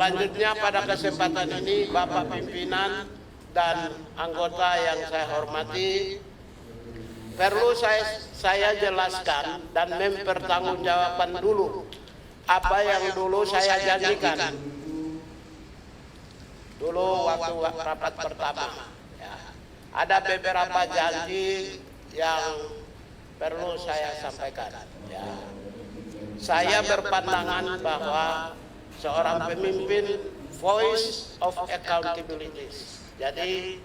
Selanjutnya pada kesempatan ini Bapak Pimpinan dan anggota yang saya hormati, perlu saya jelaskan dan mempertanggungjawabkan dulu apa yang dulu saya janjikan dulu waktu rapat pertama. Ya. Ada beberapa janji yang perlu saya sampaikan. Ya. Saya berpandangan bahwa seorang pemimpin voice of accountability. Jadi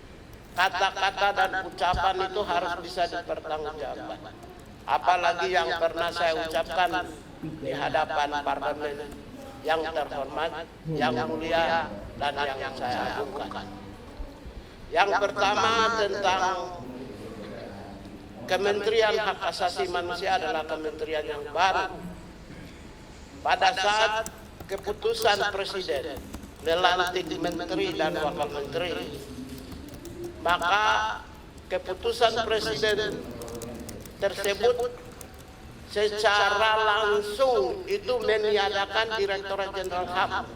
kata-kata dan ucapan itu harus bisa dipertanggungjawabkan. Apalagi yang pernah saya ucapkan di hadapan parlemen yang terhormat, yang mulia, dan yang saya agungkan. Yang pertama tentang Kementerian Hak Asasi Manusia adalah kementerian yang baru. Pada saat keputusan Presiden melantik menteri dan wakil menteri, maka keputusan Presiden tersebut secara langsung itu meniadakan Direktorat Jenderal HAM.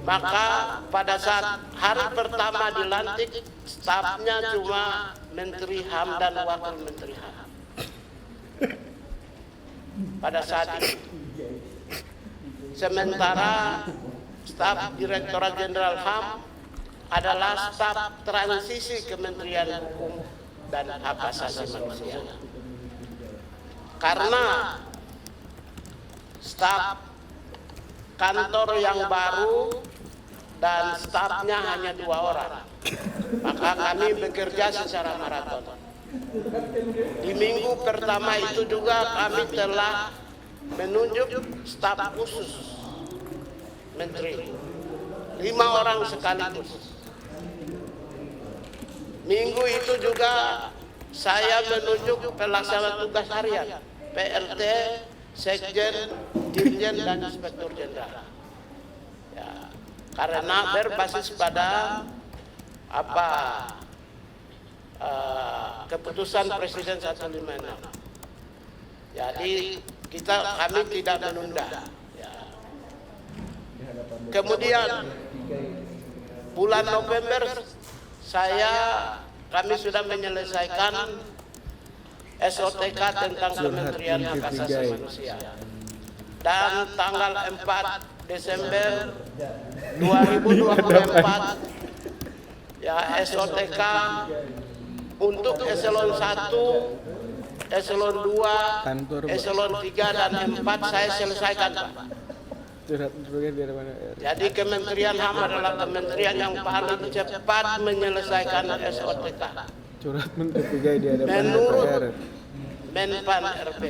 Maka pada saat hari pertama dilantik, stafnya cuma Menteri HAM dan Wakil Menteri HAM. Pada saat itu, sementara staf Direktorat Jenderal HAM adalah staf transisi Kementerian Hukum dan Hak Asasi Manusia. Karena staf kantor yang baru dan stafnya hanya 2 orang, maka kami bekerja secara maraton. Di minggu pertama itu juga kami telah menunjuk staf khusus menteri 5 orang sekaligus. Minggu itu juga saya menunjuk pelaksana tugas harian, PLT, Sekjen, Dirjen, dan Inspektur Jenderal. Ya, karena berbasis pada keputusan Presiden 156. Jadi kami tidak menunda. Ya. Kemudian bulan November kami sudah menyelesaikan SOTK tentang Kementerian Hak Asasi Manusia. Dan tanggal 4 Desember 2024 ya SOTK untuk eselon 1, eselon 2, eselon 3 dan 4 saya selesaikan, Pak. Jadi Kementerian HAM adalah kementerian yang paling cepat menyelesaikan SOTK. Curhat Menteri di hadapan menurut DPR. Menpan RB.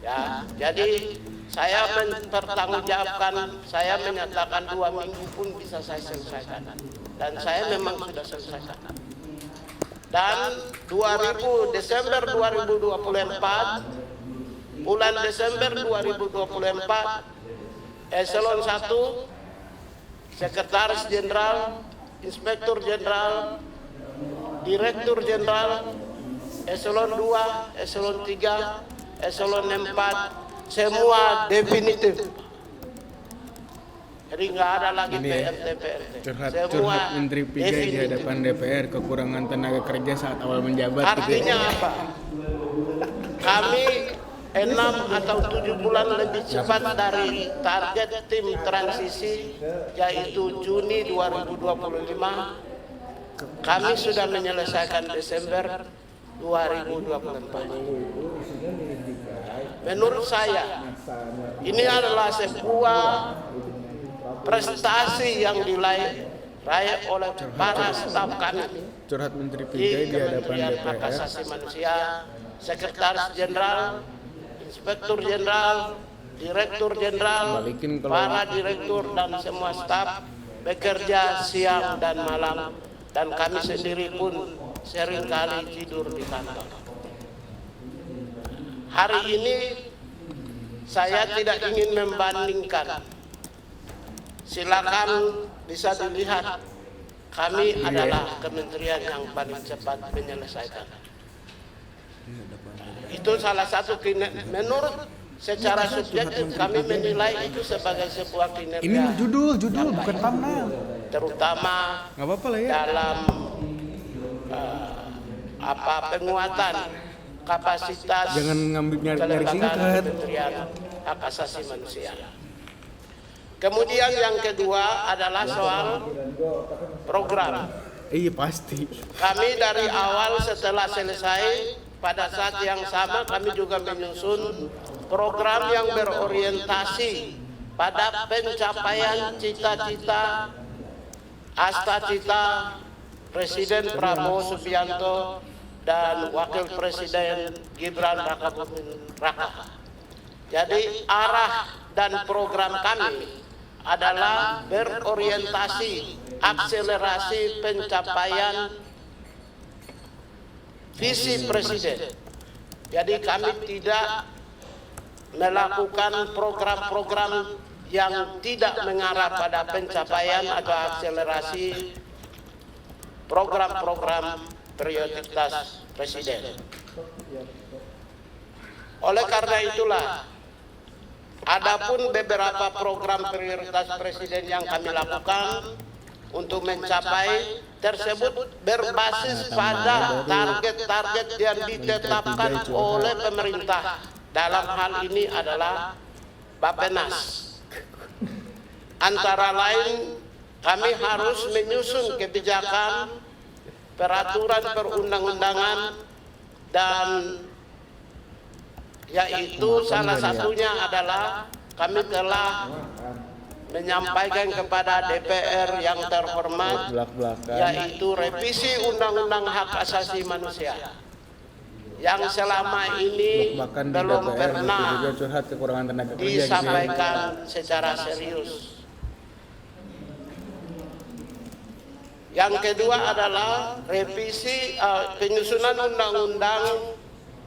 Ya, jadi saya mempertanggungjawabkan, saya menyatakan 2 minggu pun bisa saya selesaikan. Dan saya memang sudah selesaikan. Dan Desember 2024, bulan Desember 2024, eselon 1, Sekretaris Jenderal, Inspektur Jenderal, Direktur Jenderal, eselon 2, eselon 3, eselon 4, semua definitif. Jadi nggak ada lagi PRT. Curhat Menteri Pigai di hadapan DPR, kekurangan tenaga kerja saat awal menjabat. Artinya apa? Kami 6 atau 7 bulan lebih cepat dari target tim transisi, yaitu Juni 2025. Kami sudah menyelesaikan Desember 2024. Menurut saya, ini adalah sebuah prestasi yang diraih oleh para staf kami. Curhat Menteri Pigai di hadapan Kementerian Hak DPR. Asasi Manusia, Sekretaris Jenderal, Inspektur Jenderal, Direktur Jenderal, para direktur dan semua staf bekerja siang dan malam, dan kami sendiri pun seringkali tidur di kantor. Hari ini saya tidak ingin membandingkan. Silakan bisa dilihat, kami adalah kementerian yang paling cepat menyelesaikan. Itu salah satu menurut secara subjektif kami menilai itu sebagai sebuah kinerja. Ini judul bukan thumbnail. Terutama Nggak apa-apa lah ya. dalam penguatan kapasitas Jangan ngambil nyari kelembagaan singkat. Kementerian Hak Asasi Manusia. Kemudian yang kedua adalah soal program. Iya pasti. Kami dari awal setelah selesai, pada saat yang sama kami juga menyusun program yang berorientasi pada pencapaian cita-cita asta-cita Presiden Prabowo Subianto dan Wakil Presiden Gibran Rakabuming Raka. Jadi arah dan program kami adalah berorientasi akselerasi pencapaian visi Presiden. Jadi kami tidak melakukan program-program yang tidak mengarah pada pencapaian atau akselerasi program-program prioritas Presiden. Oleh karena itulah, adapun beberapa program prioritas Presiden yang kami lakukan untuk mencapai tersebut berbasis pada target-target yang ditetapkan oleh pemerintah. Dalam hal ini adalah Bappenas. Antara lain, kami harus menyusun kebijakan, peraturan perundang-undangan, dan yaitu salah satunya adalah kami telah menyampaikan kepada DPR yang terhormat, yaitu revisi Undang-Undang Hak Asasi Manusia yang selama ini belum pernah disampaikan secara serius. Yang kedua adalah revisi penyusunan undang-undang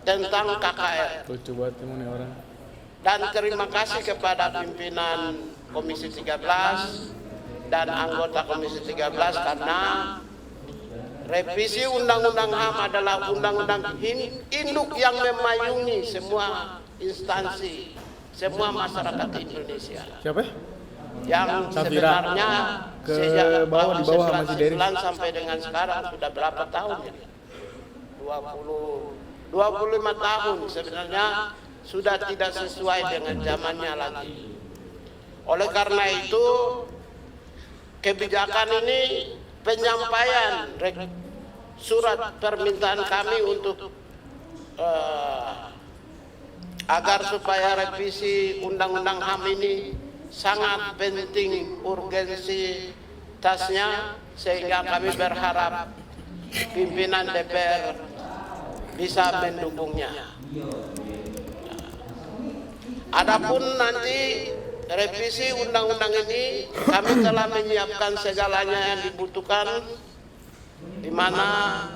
tentang KKR. Dan terima kasih kepada pimpinan Komisi 13 dan anggota Komisi 13 karena revisi Undang-Undang HAM adalah undang-undang induk yang memayungi semua instansi, semua masyarakat Indonesia. Siapa? Yang sebenarnya sejak bawah 1999 sampai dengan sekarang sudah berapa tahun ya? 25 tahun sebenarnya sudah tidak sesuai dengan zamannya lagi. Oleh karena itu, kebijakan ini penyampaian surat permintaan kami untuk agar supaya revisi Undang-Undang HAM ini sangat penting urgensitasnya, sehingga kami berharap pimpinan DPR bisa mendukungnya. Adapun nanti revisi undang-undang ini kami telah menyiapkan segalanya yang dibutuhkan, di mana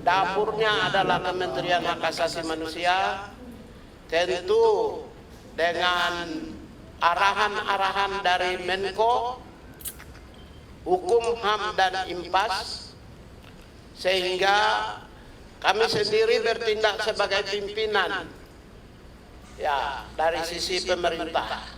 dapurnya adalah Kementerian Hak Asasi Manusia, tentu dengan arahan-arahan dari Menko, Hukum, HAM, dan Impas, sehingga kami sendiri bertindak sebagai pimpinan ya dari sisi pemerintah.